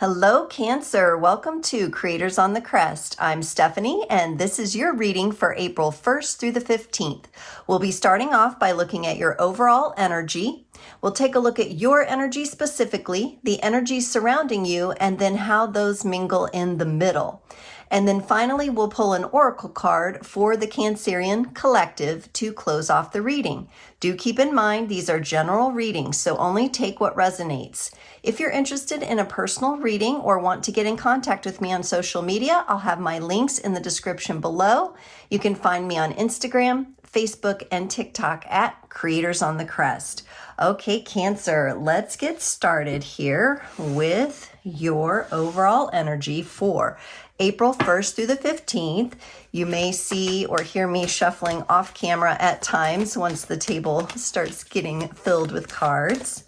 Hello, Cancer. Welcome to Creators on the Crest. I'm Stephanie, and this is your reading for April 1st through the 15th. We'll be starting off by looking at your overall energy. We'll take a look at your energy specifically, the energy surrounding you, and then how those mingle in the middle. And then finally, we'll pull an oracle card for the Cancerian collective to close off the reading. Do keep in mind, these are general readings, so only take what resonates. If you're interested in a personal reading or want to get in contact with me on social media, I'll have my links in the description below. You can find me on Instagram, Facebook, and TikTok at Creators on the Crest. Okay, Cancer, let's get started here with your overall energy for April 1st through the 15th. You may see or hear me shuffling off camera at times once the table starts getting filled with cards.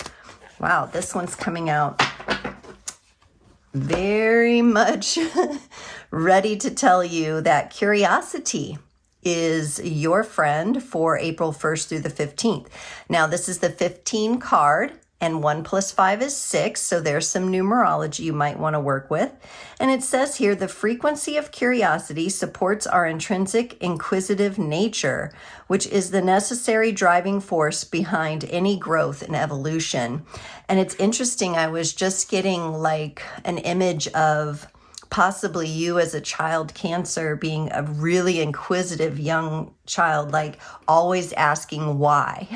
Wow, this one's coming out very much ready to tell you that curiosity is your friend for April 1st through the 15th. Now, this is the 15 card, and 1 + 5 is 6, so there's some numerology you might want to work with. And it says here, the frequency of curiosity supports our intrinsic inquisitive nature, which is the necessary driving force behind any growth and evolution. And it's interesting, I was just getting like an image of possibly you as a child Cancer being a really inquisitive young child, like always asking why.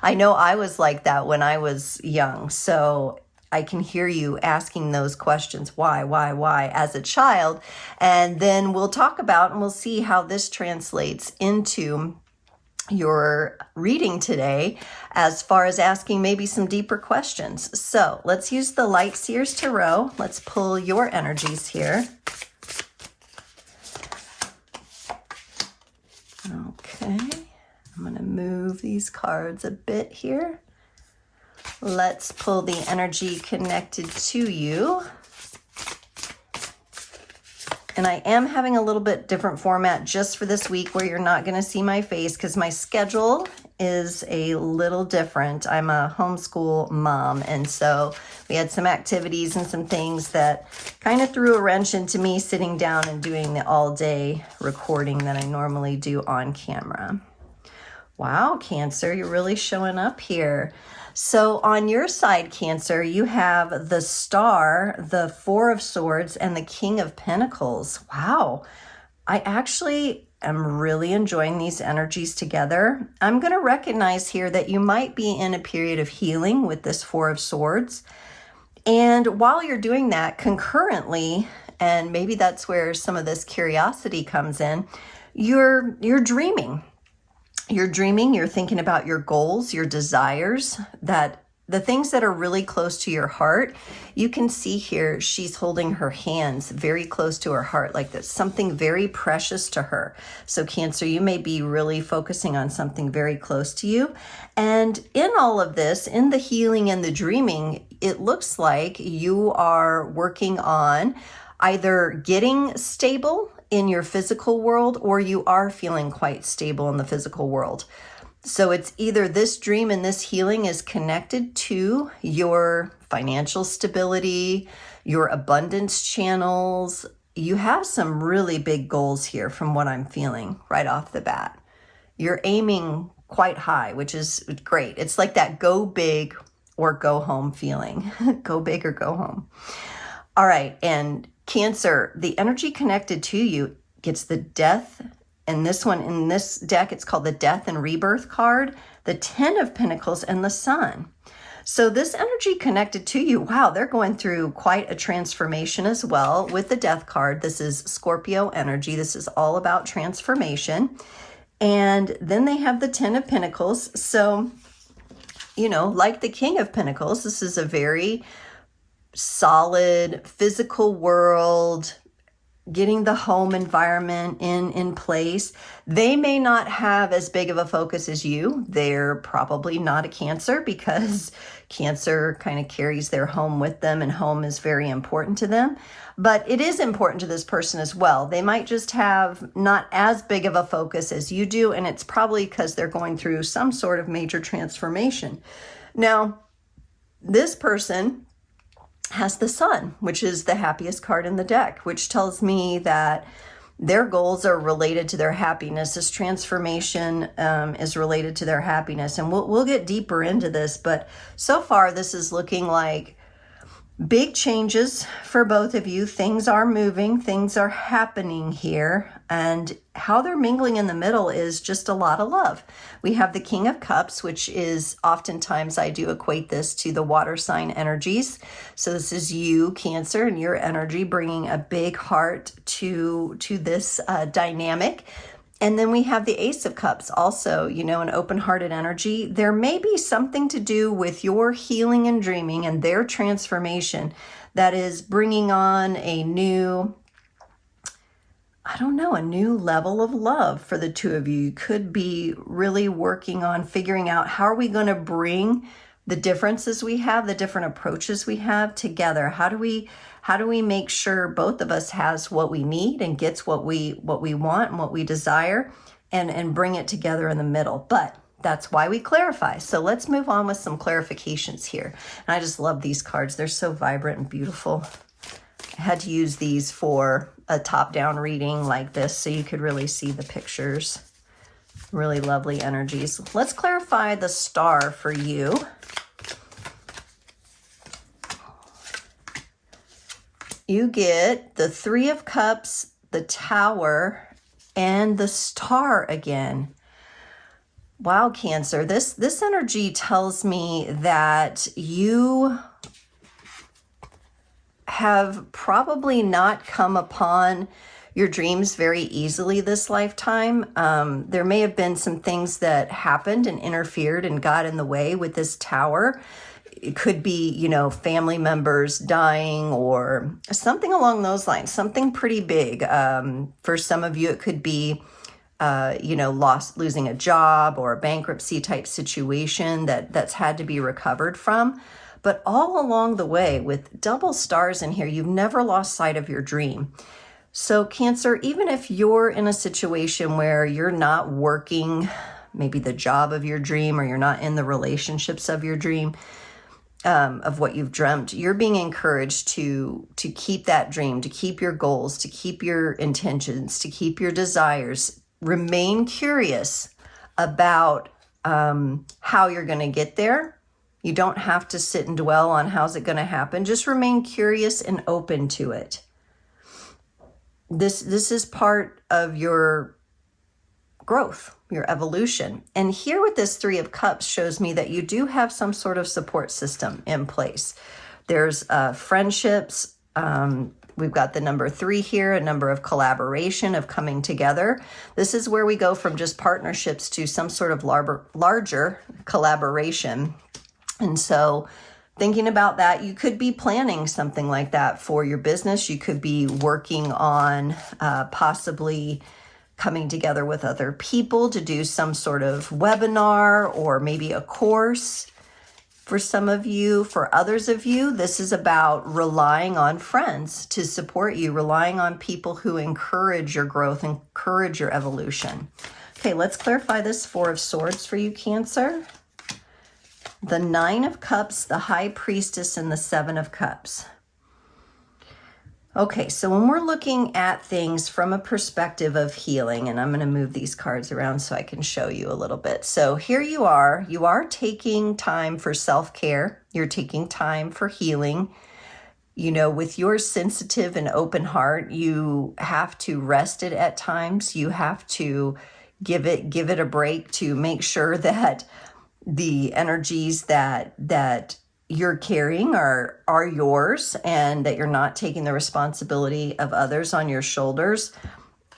I know I was like that when I was young, so I can hear you asking those questions, why, as a child. And then we'll talk about and we'll see how this translates into your reading today as far as asking maybe some deeper questions. So let's use the Light Seers Tarot. Let's pull your energies here. Okay, I'm going to move these cards a bit here. Let's pull the energy connected to you. And I am having a little bit different format just for this week where you're not going to see my face because my schedule is a little different. I'm a homeschool mom, and so we had some activities and some things that kind of threw a wrench into me sitting down and doing the all-day recording that I normally do on camera. Wow, Cancer, you're really showing up here. So on your side, Cancer, you have the Star, the Four of Swords, and the King of Pentacles. Wow. I actually am really enjoying these energies together. I'm going to recognize here that you might be in a period of healing with this Four of Swords. And while you're doing that concurrently, and maybe that's where some of this curiosity comes in, you're dreaming. You're dreaming, you're thinking about your goals, your desires, that the things that are really close to your heart. You can see here, she's holding her hands very close to her heart, like that's something very precious to her. So Cancer, you may be really focusing on something very close to you. And in all of this, in the healing and the dreaming, it looks like you are working on either getting stable in your physical world, or you are feeling quite stable in the physical world. So it's either this dream and this healing is connected to your financial stability, your abundance channels. You have some really big goals here from what I'm feeling right off the bat. You're aiming quite high, which is great. It's like that go big or go home feeling. Go big or go home. All right, and Cancer, the energy connected to you gets the Death, and this one in this deck, it's called the Death and Rebirth card, the 10 of Pentacles, and the Sun. So this energy connected to you, wow, they're going through quite a transformation as well with the Death card. This is Scorpio energy. This is all about transformation. And then they have the 10 of Pentacles. So, you know, like the King of Pentacles, this is a very solid physical world, getting the home environment in place. They may not have as big of a focus as you. They're probably not a Cancer because Cancer kind of carries their home with them, and home is very important to them. But it is important to this person as well. They might just have not as big of a focus as you do, and it's probably because they're going through some sort of major transformation. Now, this person has the Sun, which is the happiest card in the deck, which tells me that their goals are related to their happiness. This transformation is related to their happiness. And we'll get deeper into this, but so far this is looking like big changes for both of you. Things are moving, things are happening here, and how they're mingling in the middle is just a lot of love. We have the King of Cups, which is oftentimes I do equate this to the water sign energies. So this is you, Cancer, and your energy bringing a big heart to this dynamic. And then we have the Ace of Cups, also, you know, an open-hearted energy. There may be something to do with your healing and dreaming and their transformation that is bringing on a new, I don't know, a new level of love for the two of you. You could be really working on figuring out how are we going to bring the differences we have, the different approaches we have together. How do we make sure both of us has what we need and gets what we want and what we desire, and bring it together in the middle? But that's why we clarify. So let's move on with some clarifications here. And I just love these cards. They're so vibrant and beautiful. I had to use these for a top-down reading like this so you could really see the pictures. Really lovely energies. Let's clarify the Star for you. You get the Three of Cups, the Tower, and the Star again. Wow, Cancer, this energy tells me that you have probably not come upon your dreams very easily this lifetime. There may have been some things that happened and interfered and got in the way with this Tower. It could be, you know, family members dying or something along those lines, something pretty big. For some of you, it could be, you know, losing a job or a bankruptcy type situation that's had to be recovered from. But all along the way, with double stars in here, you've never lost sight of your dream. So Cancer, even if you're in a situation where you're not working maybe the job of your dream, or you're not in the relationships of your dream, of what you've dreamt, you're being encouraged to keep that dream, to keep your goals, to keep your intentions, to keep your desires. Remain curious about how you're going to get there. You don't have to sit and dwell on how's it going to happen. Just remain curious and open to it. This is part of your growth, your evolution. And here with this Three of Cups shows me that you do have some sort of support system in place. There's friendships. We've got the number 3 here, a number of collaboration, of coming together. This is where we go from just partnerships to some sort of larger collaboration. And so thinking about that, you could be planning something like that for your business. You could be working on possibly coming together with other people to do some sort of webinar or maybe a course. For some of you, for others of you, this is about relying on friends to support you, relying on people who encourage your growth, encourage your evolution. Okay, let's clarify this Four of Swords for you, Cancer. The Nine of Cups, the High Priestess, and the Seven of Cups. Okay, so when we're looking at things from a perspective of healing, and I'm going to move these cards around so I can show you a little bit. So here you are taking time for self-care. You're taking time for healing. You know, with your sensitive and open heart, you have to rest it at times. You have to give it a break to make sure that the energies that you're carrying are yours, and that you're not taking the responsibility of others on your shoulders.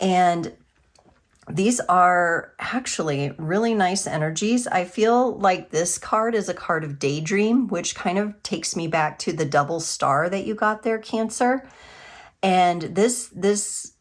And these are actually really nice energies. I feel like this card is a card of daydream, which kind of takes me back to the double star that you got there, Cancer. And this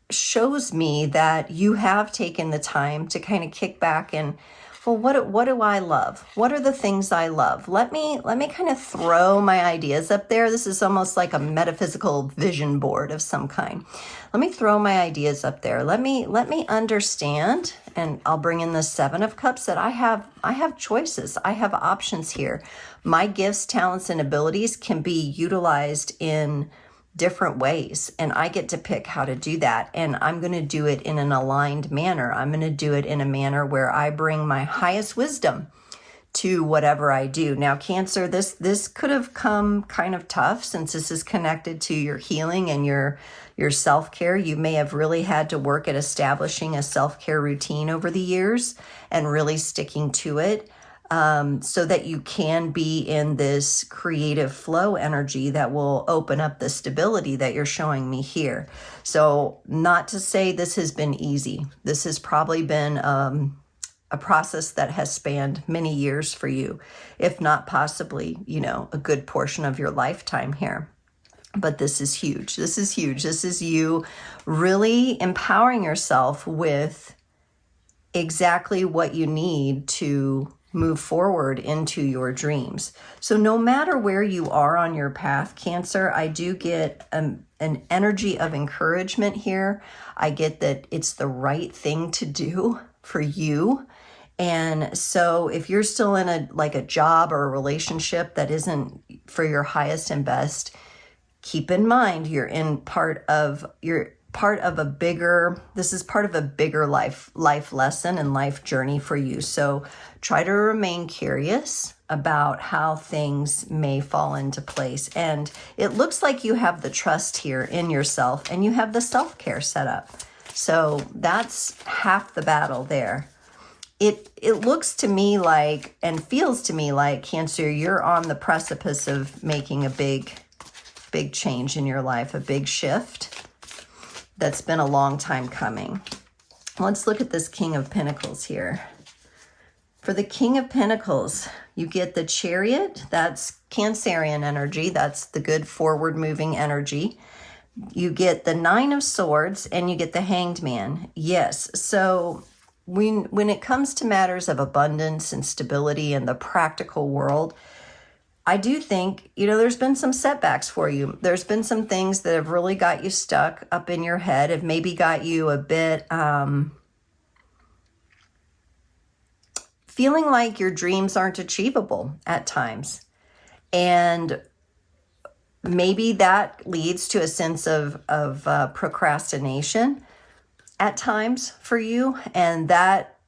shows me that you have taken the time to kind of kick back and well, what do I love? What are the things I love? Let me kind of throw my ideas up there. This is almost like a metaphysical vision board of some kind. Let me throw my ideas up there. Let me understand, and I'll bring in the Seven of Cups, that I have choices. I have options here. My gifts, talents, and abilities can be utilized in different ways, and I get to pick how to do that, and I'm going to do it in an aligned manner. I'm going to do it in a manner where I bring my highest wisdom to whatever I do. Now, Cancer, this could have come kind of tough, since this is connected to your healing and your self-care. You may have really had to work at establishing a self-care routine over the years and really sticking to it, so that you can be in this creative flow energy that will open up the stability that you're showing me here. So, not to say this has been easy. This has probably been a process that has spanned many years for you, if not possibly, a good portion of your lifetime here. But this is huge. This is huge. This is you really empowering yourself with exactly what you need to move forward into your dreams. So no matter where you are on your path, Cancer, I do get an energy of encouragement here. I get that it's the right thing to do for you. And so if you're still in a job or a relationship that isn't for your highest and best, keep in mind you're part of a bigger life lesson and life journey for you. So try to remain curious about how things may fall into place. And it looks like you have the trust here in yourself, and you have the self-care set up. So that's half the battle there. It looks to me like, and feels to me like, Cancer, you're on the precipice of making a big change in your life, a big shift that's been a long time coming. Let's look at this King of Pentacles here. For the King of Pentacles, you get the Chariot. That's Cancerian energy. That's the good forward moving energy. You get the Nine of Swords, and you get the Hanged Man. Yes, so when it comes to matters of abundance and stability in the practical world, I do think, there's been some setbacks for you. There's been some things that have really got you stuck up in your head, have maybe got you a bit feeling like your dreams aren't achievable at times. And maybe that leads to a sense of procrastination at times for you. And that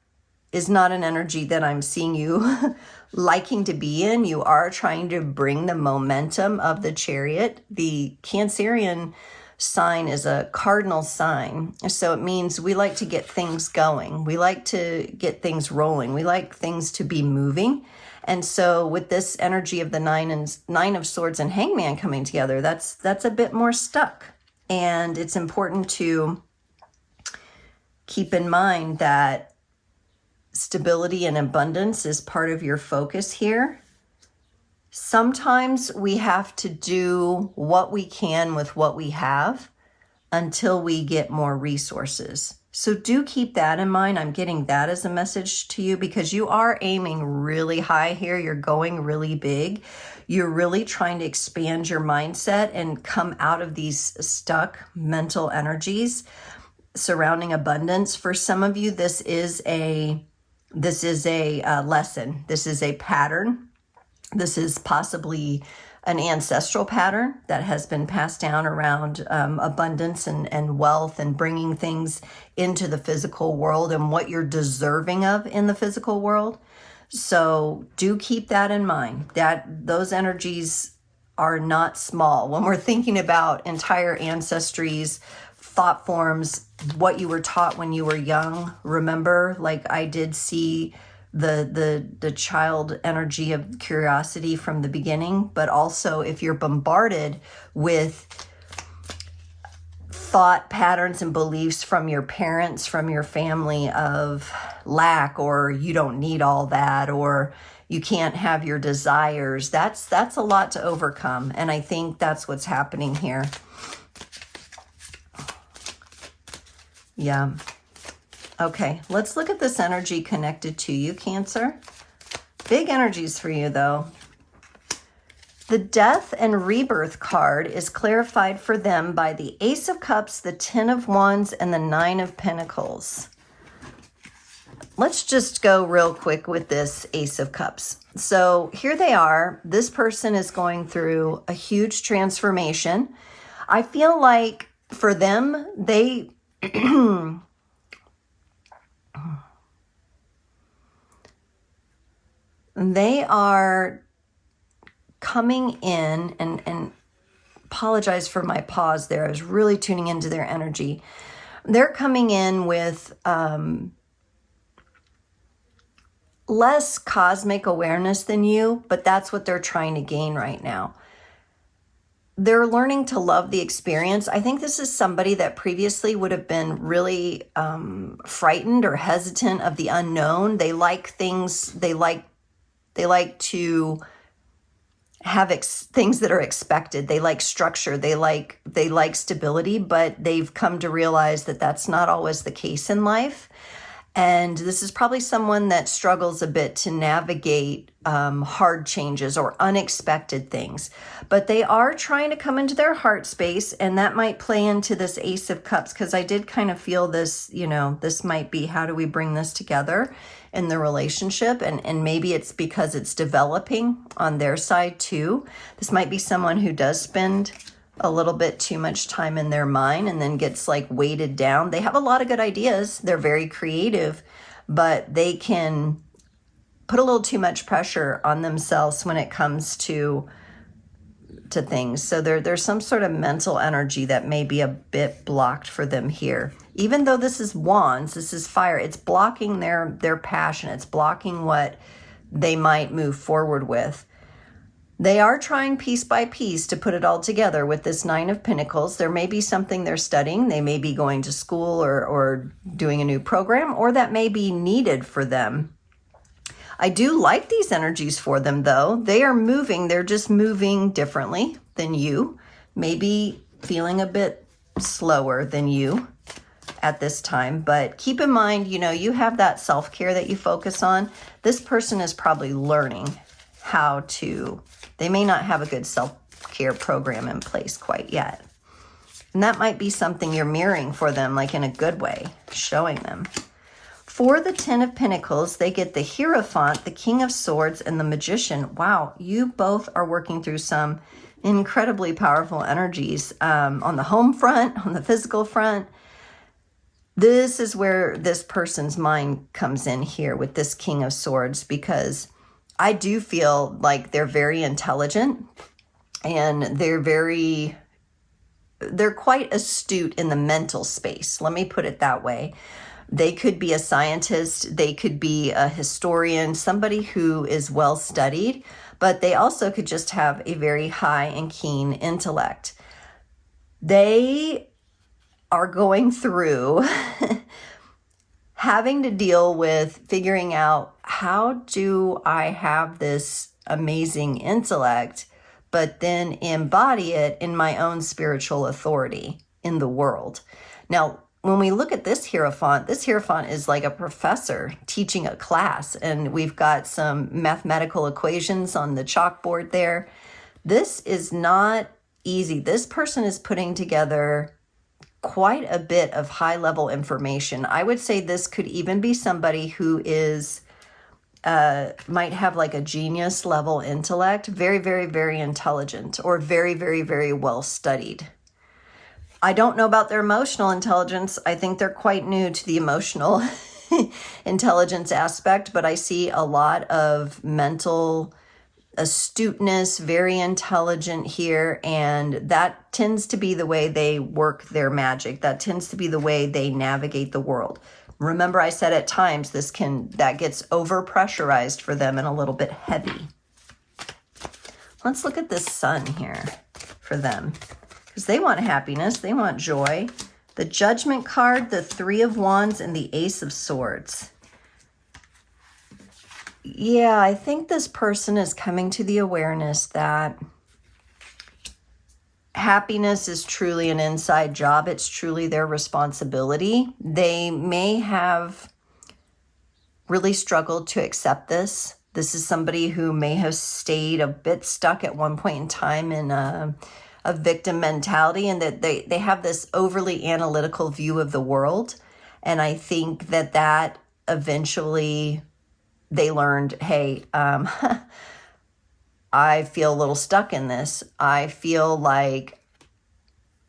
is not an energy that I'm seeing you liking to be in. You are trying to bring the momentum of the Chariot. The Cancerian sign is a cardinal sign. So it means we like to get things going. We like to get things rolling. We like things to be moving. And so with this energy of the Nine of Swords and Hangman coming together, that's a bit more stuck. And it's important to keep in mind that stability and abundance is part of your focus here. Sometimes we have to do what we can with what we have until we get more resources. So do keep that in mind. I'm getting that as a message to you, because you are aiming really high here. You're going really big. You're really trying to expand your mindset and come out of these stuck mental energies surrounding abundance. For some of you, this is a lesson. This is a pattern. This is possibly an ancestral pattern that has been passed down around abundance and wealth and bringing things into the physical world and what you're deserving of in the physical world. So do keep that in mind, that those energies are not small. When we're thinking about entire ancestries, thought forms, what you were taught when you were young, remember, like I did see the child energy of curiosity from the beginning, but also if you're bombarded with thought patterns and beliefs from your parents, from your family of lack, or you don't need all that, or you can't have your desires, that's a lot to overcome. And I think that's what's happening here. Yeah. Okay, let's look at this energy connected to you, Cancer. Big energies for you, though. The Death and Rebirth card is clarified for them by the Ace of Cups, the Ten of Wands, and the Nine of Pentacles. Let's just go real quick with this Ace of Cups. So here they are. This person is going through a huge transformation. I feel like for them, they they are coming in, and apologize for my pause there. I was really tuning into their energy. They're coming in with less cosmic awareness than you, but that's what they're trying to gain right now. They're learning to love the experience. I think this is somebody that previously would have been really frightened or hesitant of the unknown. They like things, they like to have things that are expected. They like structure. They like stability, but they've come to realize that that's not always the case in life. And this is probably someone that struggles a bit to navigate hard changes or unexpected things. But they are trying to come into their heart space, and that might play into this Ace of Cups, because I did kind of feel this, this might be, how do we bring this together in the relationship? And maybe it's because it's developing on their side too. This might be someone who does spend a little bit too much time in their mind and then gets like weighted down. They have a lot of good ideas. They're very creative, but they can put a little too much pressure on themselves when it comes to things. So there's some sort of mental energy that may be a bit blocked for them here. Even though this is wands, this is fire, it's blocking their passion. It's blocking what they might move forward with. They are trying piece by piece to put it all together with this Nine of Pentacles. There may be something they're studying. They may be going to school or doing a new program, or that may be needed for them. I do like these energies for them, though. They are moving. They're just moving differently than you. Maybe feeling a bit slower than you at this time. But keep in mind, you have that self-care that you focus on. This person is probably learning how to... They may not have a good self-care program in place quite yet. And that might be something you're mirroring for them, like in a good way, showing them. For the Ten of Pentacles, they get the Hierophant, the King of Swords, and the Magician. Wow, you both are working through some incredibly powerful energies on the home front, on the physical front. This is where this person's mind comes in here with this King of Swords, because I do feel like they're very intelligent, and they're quite astute in the mental space. Let me put it that way. They could be a scientist, they could be a historian, somebody who is well studied, but they also could just have a very high and keen intellect. They are going through having to deal with figuring out, how do I have this amazing intellect, but then embody it in my own spiritual authority in the world? Now, when we look at this Hierophant is like a professor teaching a class, and we've got some mathematical equations on the chalkboard there. This is not easy. This person is putting together quite a bit of high-level information. I would say this could even be somebody who is might have like a genius level intellect, very, very, very intelligent, or very, very, very well studied. I don't know about their emotional intelligence. I think they're quite new to the emotional intelligence aspect, but I see a lot of mental astuteness, very intelligent here, and that tends to be the way they work their magic. That tends to be the way they navigate the world. Remember, I said at times that gets over pressurized for them and a little bit heavy. Let's look at this Sun here for them, because they want happiness, they want joy. The Judgment card, the Three of Wands, and the Ace of Swords. Yeah, I think this person is coming to the awareness that happiness is truly an inside job. It's truly their responsibility. They may have really struggled to accept this. This is somebody who may have stayed a bit stuck at one point in time in a victim mentality, and that they have this overly analytical view of the world. And I think that eventually they learned, hey, I feel a little stuck in this. I feel like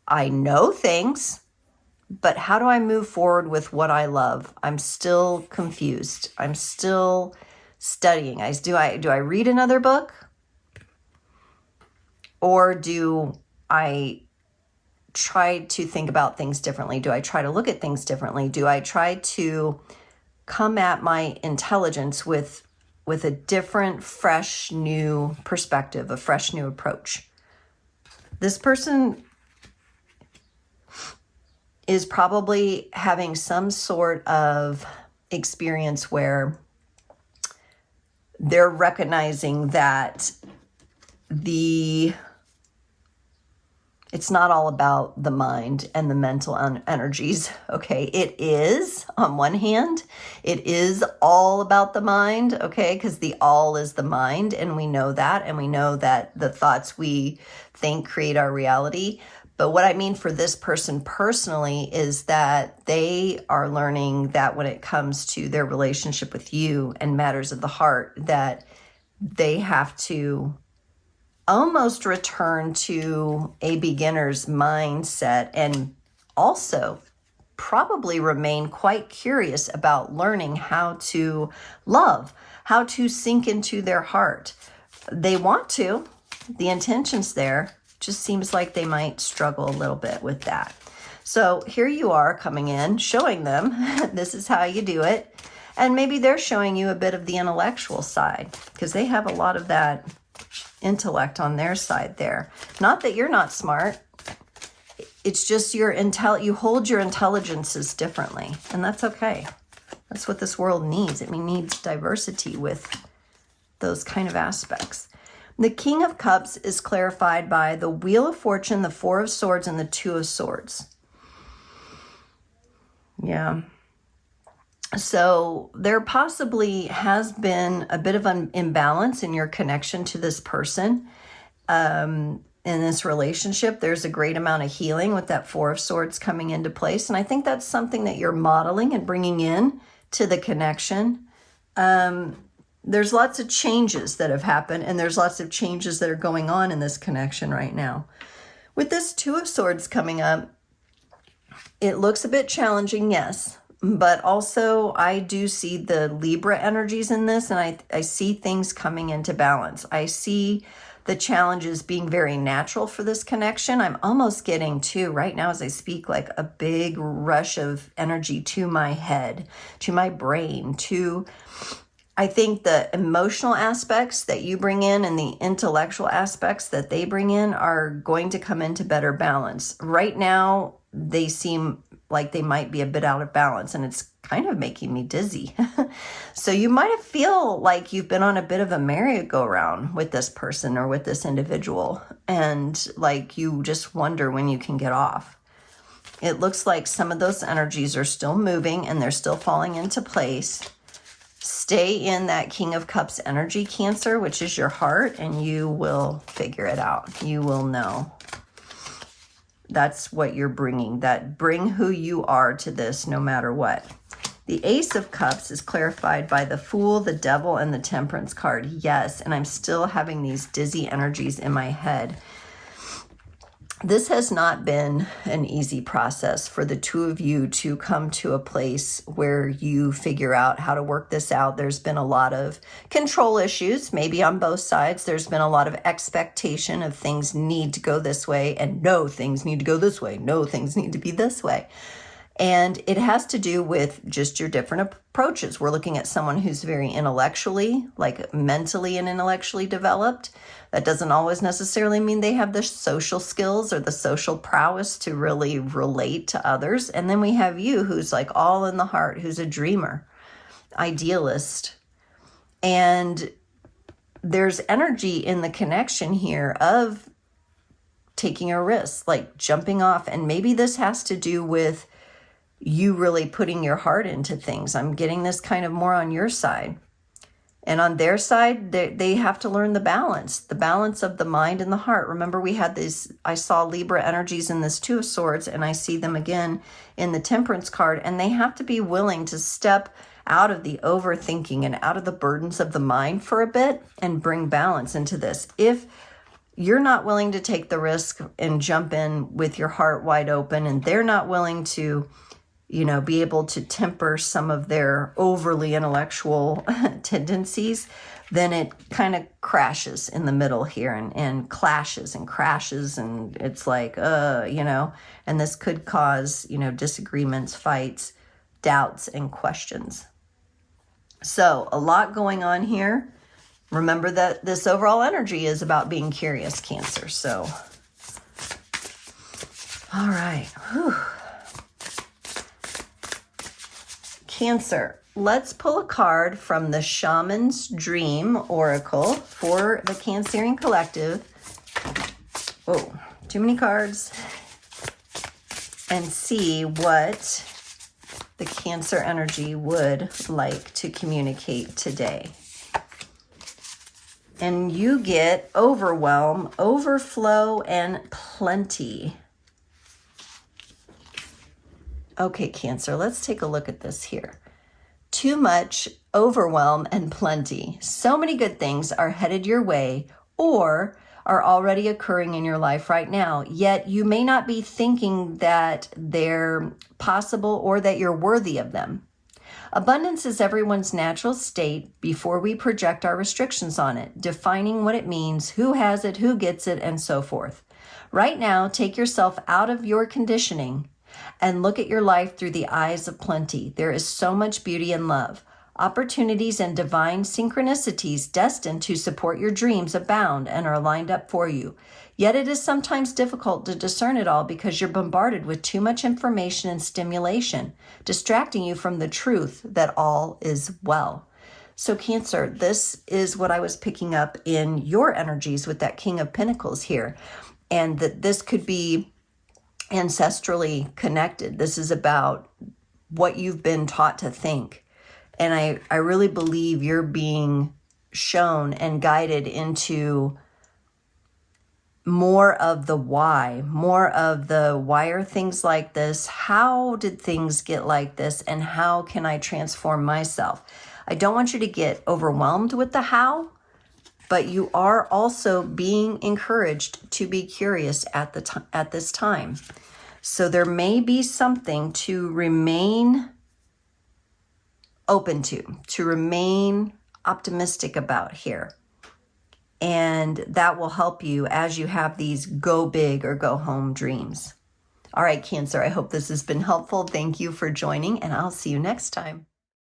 I know things, but how do I move forward with what I love? I'm still confused. I'm still studying. Do I read another book? Or do I try to think about things differently? Do I try to look at things differently? Do I try to come at my intelligence with a different, fresh, new perspective, a fresh, new approach? This person is probably having some sort of experience where they're recognizing that it's not all about the mind and the mental energies. Okay, it is, on one hand, it is all about the mind, okay, because the all is the mind, and we know that, and we know that the thoughts we think create our reality. But what I mean for this person personally is that they are learning that when it comes to their relationship with you and matters of the heart, that they have to almost return to a beginner's mindset, and also probably remain quite curious about learning how to love, how to sink into their heart. They want to, the intention's there, just seems like they might struggle a little bit with that. So here you are coming in, showing them this is how you do it. And maybe they're showing you a bit of the intellectual side, because they have a lot of that intellect on their side there. Not that you're not smart. It's just you hold your intelligences differently, and that's okay. That's what this world needs. It needs diversity with those kind of aspects. The King of Cups is clarified by the Wheel of Fortune, the Four of Swords, and the Two of Swords. Yeah. So there possibly has been a bit of an imbalance in your connection to this person. In this relationship, there's a great amount of healing with that Four of Swords coming into place. And I think that's something that you're modeling and bringing in to the connection. There's lots of changes that have happened, and there's lots of changes that are going on in this connection right now. With this Two of Swords coming up, it looks a bit challenging, yes. But also I do see the Libra energies in this, and I see things coming into balance. I see the challenges being very natural for this connection. I'm almost getting to, right now as I speak, like a big rush of energy to my head, to my brain, I think the emotional aspects that you bring in and the intellectual aspects that they bring in are going to come into better balance. Right now, they seem like they might be a bit out of balance, and it's kind of making me dizzy. So you might feel like you've been on a bit of a merry-go-round with this person or with this individual, and like you just wonder when you can get off. It looks like some of those energies are still moving and they're still falling into place. Stay in that King of Cups energy, Cancer, which is your heart, and you will figure it out. You will know. That's what you're bringing. Bring who you are to this no matter what. The Ace of Cups is clarified by the Fool, the Devil, and the Temperance card. Yes, and I'm still having these dizzy energies in my head. This has not been an easy process for the two of you to come to a place where you figure out how to work this out. There's been a lot of control issues, maybe on both sides. There's been a lot of expectation of things need to go this way, and no, things need to go this way. No, things need to be this way. And it has to do with just your different approaches. We're looking at someone who's very intellectually, like mentally and intellectually developed. That doesn't always necessarily mean they have the social skills or the social prowess to really relate to others. And then we have you, who's like all in the heart, who's a dreamer, idealist. And there's energy in the connection here of taking a risk, like jumping off. And maybe this has to do with you really putting your heart into things. I'm getting this kind of more on your side. And on their side, they have to learn the balance of the mind and the heart. Remember, we had these, I saw Libra energies in this Two of Swords, and I see them again in the Temperance card, and they have to be willing to step out of the overthinking and out of the burdens of the mind for a bit and bring balance into this. If you're not willing to take the risk and jump in with your heart wide open, and they're not willing to, you know, be able to temper some of their overly intellectual tendencies, then it kind of crashes in the middle here and clashes and crashes. And it's like, you know, and this could cause, you know, disagreements, fights, doubts, and questions. So a lot going on here. Remember that this overall energy is about being curious, Cancer. So, all right. Whew. Cancer, let's pull a card from the Shaman's Dream Oracle for the Cancerian Collective. Oh, too many cards. And see what the Cancer energy would like to communicate today. And you get overwhelm, overflow, and plenty. Okay, Cancer, let's take a look at this here. Too much, overwhelm, and plenty. So many good things are headed your way or are already occurring in your life right now, yet you may not be thinking that they're possible or that you're worthy of them. Abundance is everyone's natural state before we project our restrictions on it, defining what it means, who has it, who gets it, and so forth. Right now, take yourself out of your conditioning and look at your life through the eyes of plenty. There is so much beauty and love. Opportunities and divine synchronicities destined to support your dreams abound and are lined up for you. Yet it is sometimes difficult to discern it all because you're bombarded with too much information and stimulation, distracting you from the truth that all is well. So Cancer, this is what I was picking up in your energies with that King of Pentacles here. And that this could be ancestrally connected. This is about what you've been taught to think. And I really believe you're being shown and guided into more of the why, why are things like this? How did things get like this? And how can I transform myself? I don't want you to get overwhelmed with the how, but you are also being encouraged to be curious at this time. So there may be something to remain open to remain optimistic about here. And that will help you as you have these go big or go home dreams. All right, Cancer, I hope this has been helpful. Thank you for joining, and I'll see you next time.